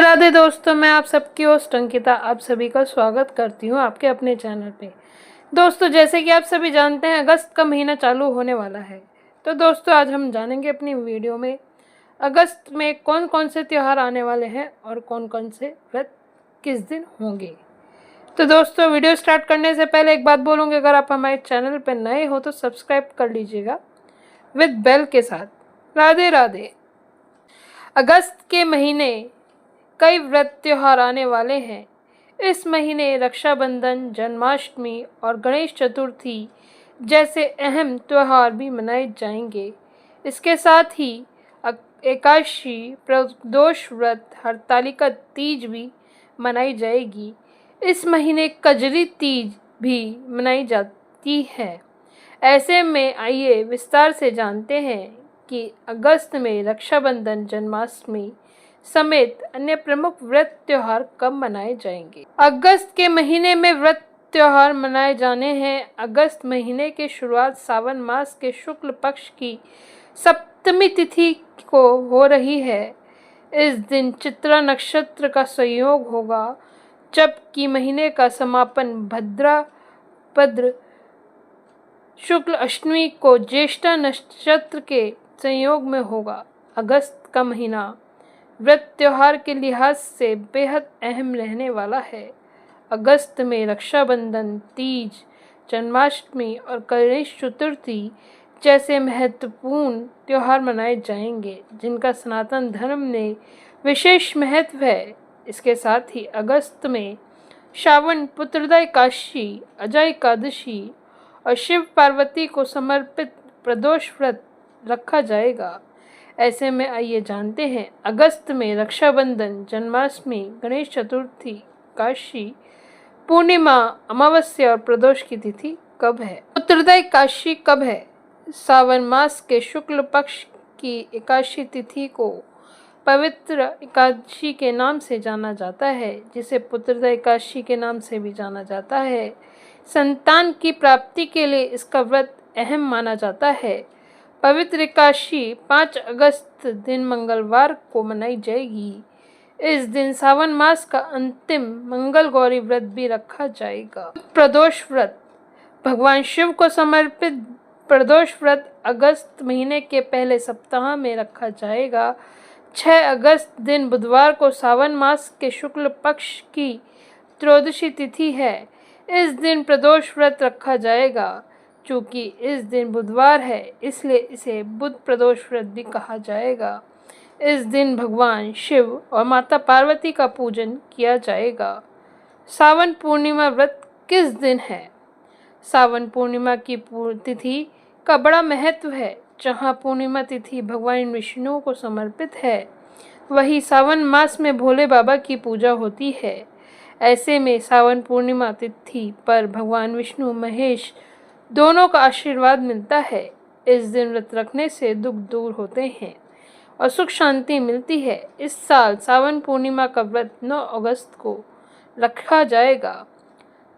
राधे दोस्तों, मैं आप सबकी होस्ट अंकिता आप सभी का स्वागत करती हूँ आपके अपने चैनल पे। दोस्तों, जैसे कि आप सभी जानते हैं, अगस्त का महीना चालू होने वाला है। तो दोस्तों, आज हम जानेंगे अपनी वीडियो में अगस्त में कौन कौन से त्यौहार आने वाले हैं और कौन कौन से व्रत किस दिन होंगे। तो दोस्तों, वीडियो स्टार्ट करने से पहले एक बात बोलूँगी, अगर आप हमारे चैनल पर नए हो तो सब्सक्राइब कर लीजिएगा विद बेल के साथ। राधे राधे। अगस्त के महीने कई व्रत त्योहार आने वाले हैं। इस महीने रक्षाबंधन, जन्माष्टमी और गणेश चतुर्थी जैसे अहम त्योहार भी मनाए जाएंगे। इसके साथ ही एकादशी, प्रदोष व्रत, हरतालिका तीज भी मनाई जाएगी। इस महीने कजरी तीज भी मनाई जाती है। ऐसे में आइए विस्तार से जानते हैं कि अगस्त में रक्षाबंधन, जन्माष्टमी समेत अन्य प्रमुख व्रत त्योहार कब मनाए जाएंगे। अगस्त के महीने में व्रत त्योहार मनाए जाने हैं। अगस्त महीने की शुरुआत सावन मास के शुक्ल पक्ष की सप्तमी तिथि को हो रही है। इस दिन चित्रा नक्षत्र का संयोग होगा, जबकि महीने का समापन भाद्रपद शुक्ल अष्टमी को ज्येष्ठा नक्षत्र के संयोग में होगा। अगस्त का महीना व्रत त्योहार के लिहाज से बेहद अहम रहने वाला है। अगस्त में रक्षाबंधन, तीज, जन्माष्टमी और गणेश चतुर्थी जैसे महत्वपूर्ण त्योहार मनाए जाएंगे, जिनका सनातन धर्म में विशेष महत्व है। इसके साथ ही अगस्त में श्रावण पुत्रदा एकादशी, अजय एकादशी और शिव पार्वती को समर्पित प्रदोष व्रत रखा जाएगा। ऐसे में आइए जानते हैं अगस्त में रक्षाबंधन, जन्माष्टमी, गणेश चतुर्थी, एकादशी, पूर्णिमा, अमावस्या और प्रदोष की तिथि कब है। उत्तरदा एकादशी कब है। सावन मास के शुक्ल पक्ष की एकादशी तिथि को पवित्र एकादशी के नाम से जाना जाता है, जिसे पुत्रदा एकादशी के नाम से भी जाना जाता है। संतान की प्राप्ति के लिए इसका व्रत अहम माना जाता है। पवित्र एकादशी 5 अगस्त दिन मंगलवार को मनाई जाएगी। इस दिन सावन मास का अंतिम मंगल गौरी व्रत भी रखा जाएगा। प्रदोष व्रत, भगवान शिव को समर्पित प्रदोष व्रत अगस्त महीने के पहले सप्ताह में रखा जाएगा। 6 अगस्त दिन बुधवार को सावन मास के शुक्ल पक्ष की त्रयोदशी तिथि है। इस दिन प्रदोष व्रत रखा जाएगा। चूँकि इस दिन बुधवार है, इसलिए इसे बुध प्रदोष व्रत भी कहा जाएगा। इस दिन भगवान शिव और माता पार्वती का पूजन किया जाएगा। सावन पूर्णिमा व्रत किस दिन है। सावन पूर्णिमा की तिथि का बड़ा महत्व है। जहाँ पूर्णिमा तिथि भगवान विष्णु को समर्पित है, वही सावन मास में भोले बाबा की पूजा होती है। ऐसे में सावन पूर्णिमा तिथि पर भगवान विष्णु महेश दोनों का आशीर्वाद मिलता है। इस दिन व्रत रखने से दुख दूर होते हैं और सुख शांति मिलती है। इस साल सावन पूर्णिमा का व्रत 9 अगस्त को रखा जाएगा।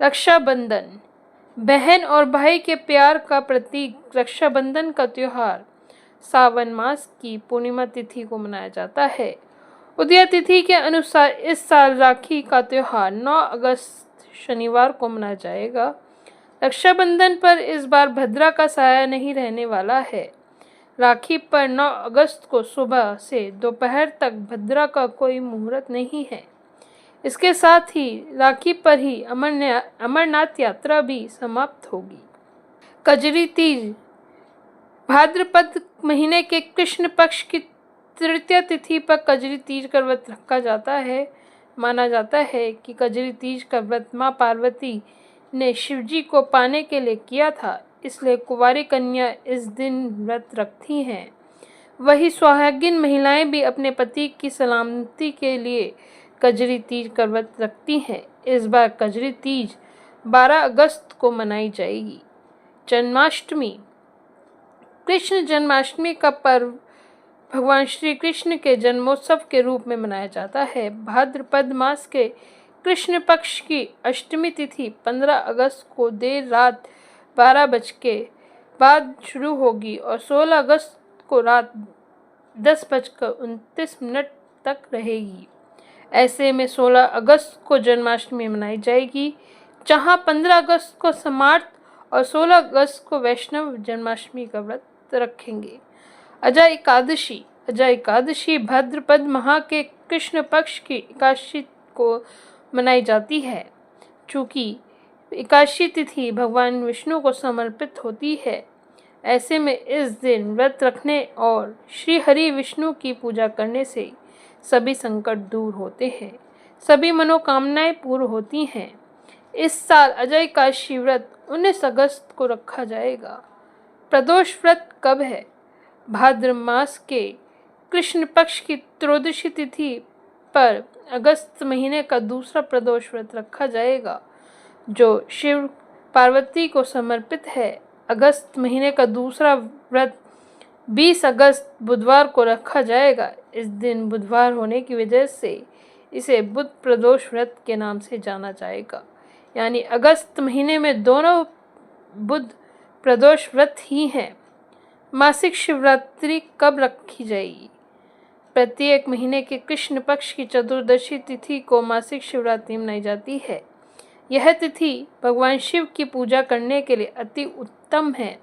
रक्षाबंधन, बहन और भाई के प्यार का प्रतीक रक्षाबंधन का त्यौहार सावन मास की पूर्णिमा तिथि को मनाया जाता है। उदय तिथि के अनुसार इस साल राखी का त्यौहार 9 अगस्त शनिवार को मनाया जाएगा। रक्षाबंधन पर इस बार भद्रा का साया नहीं रहने वाला है। राखी पर 9 अगस्त को सुबह से दोपहर तक भद्रा का कोई मुहूर्त नहीं है। इसके साथ ही राखी पर ही अमरनाथ यात्रा भी समाप्त होगी। कजरी तीज, भाद्रपद महीने के कृष्ण पक्ष की तृतीय तिथि पर कजरी तीज का व्रत रखा जाता है। माना जाता है कि कजरी तीज का व्रत माँ पार्वती ने शिवजी को पाने के लिए किया था, इसलिए कुंवारी कन्या इस दिन व्रत रखती हैं। वही सुहागिन महिलाएं भी अपने पति की सलामती के लिए कजरी तीज का व्रत रखती हैं। इस बार कजरी तीज 12 अगस्त को मनाई जाएगी। जन्माष्टमी, कृष्ण जन्माष्टमी का पर्व भगवान श्री कृष्ण के जन्मोत्सव के रूप में मनाया जाता है। भाद्रपद मास के कृष्ण पक्ष की अष्टमी तिथि 15 अगस्त को देर रात 12 बज के बाद शुरू होगी और 16 अगस्त को रात 10:29 तक रहेगी। ऐसे में 16 अगस्त को जन्माष्टमी मनाई जाएगी, जहां 15 अगस्त को समार्थ और 16 अगस्त को वैष्णव जन्माष्टमी का व्रत रखेंगे। अजय एकादशी भाद्रपद माह के कृष्ण पक्ष की एकादशी को मनाई जाती है। चूँकि एकादशी तिथि भगवान विष्णु को समर्पित होती है, ऐसे में इस दिन व्रत रखने और श्री हरि विष्णु की पूजा करने से सभी संकट दूर होते हैं, सभी मनोकामनाएं पूर्ण होती हैं। इस साल अजय एकादशी व्रत 19 अगस्त को रखा जाएगा। प्रदोष व्रत कब है? भाद्र मास के कृष्ण पक्ष की त्रयोदशी तिथि पर अगस्त महीने का दूसरा प्रदोष व्रत रखा जाएगा, जो शिव पार्वती को समर्पित है। अगस्त महीने का दूसरा व्रत 20 अगस्त बुधवार को रखा जाएगा। इस दिन बुधवार होने की वजह से इसे बुध प्रदोष व्रत के नाम से जाना जाएगा। यानी अगस्त महीने में दोनों बुध प्रदोष व्रत ही हैं। मासिक शिवरात्रि कब रखी जाएगी? प्रत्येक महीने के कृष्ण पक्ष की चतुर्दशी तिथि को मासिक शिवरात्रि मनाई जाती है। यह तिथि भगवान शिव की पूजा करने के लिए अति उत्तम है।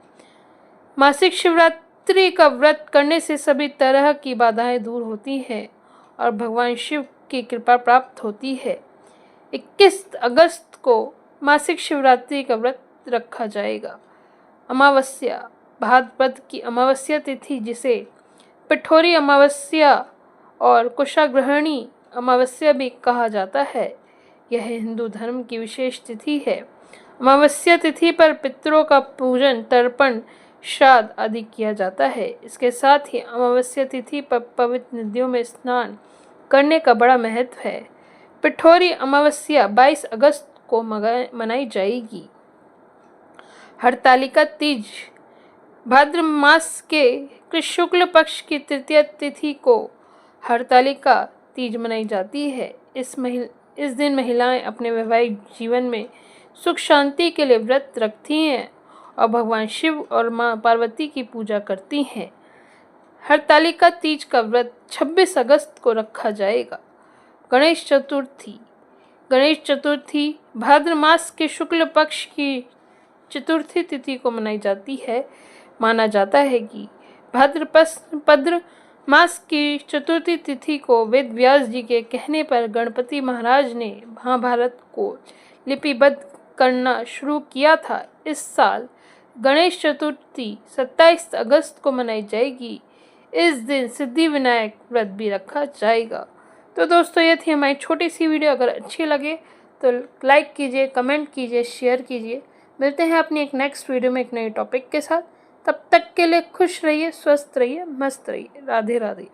मासिक शिवरात्रि का व्रत करने से सभी तरह की बाधाएं दूर होती हैं और भगवान शिव की कृपा प्राप्त होती है। 21 अगस्त को मासिक शिवरात्रि का व्रत रखा जाएगा। अमावस्या, भाद्रपद की अमावस्या तिथि, जिसे पिठोरी अमावस्या और कुशाग्रहणी अमावस्या भी कहा जाता है, यह हिंदू धर्म की विशेष तिथि है। अमावस्या तिथि पर पितरों का पूजन, तर्पण, श्राद्ध आदि किया जाता है। इसके साथ ही अमावस्या तिथि पर पवित्र नदियों में स्नान करने का बड़ा महत्व है। पिठोरी अमावस्या 22 अगस्त को मनाई जाएगी। हरतालिका तीज, भाद्र मास के शुक्ल पक्ष की तृतीय तिथि को हरतालिका तीज मनाई जाती है। इस दिन महिलाएं अपने वैवाहिक जीवन में सुख शांति के लिए व्रत रखती हैं और भगवान शिव और मां पार्वती की पूजा करती हैं। हरतालिका तीज का व्रत 26 अगस्त को रखा जाएगा। गणेश चतुर्थी भाद्र मास के शुक्ल पक्ष की चतुर्थी तिथि को मनाई जाती है। माना जाता है कि भाद्रपद मास की चतुर्थी तिथि को वेद व्यास जी के कहने पर गणपति महाराज ने महाभारत को लिपिबद्ध करना शुरू किया था। इस साल गणेश चतुर्थी 27 अगस्त को मनाई जाएगी। इस दिन सिद्धि विनायक व्रत भी रखा जाएगा। तो दोस्तों, ये थी हमारी छोटी सी वीडियो। अगर अच्छी लगे तो लाइक कीजिए, कमेंट कीजिए, शेयर कीजिए। मिलते हैं अपनी एक नेक्स्ट वीडियो में एक नए टॉपिक के साथ। तब तक के लिए खुश रहिए, स्वस्थ रहिए, मस्त रहिए। राधे राधे।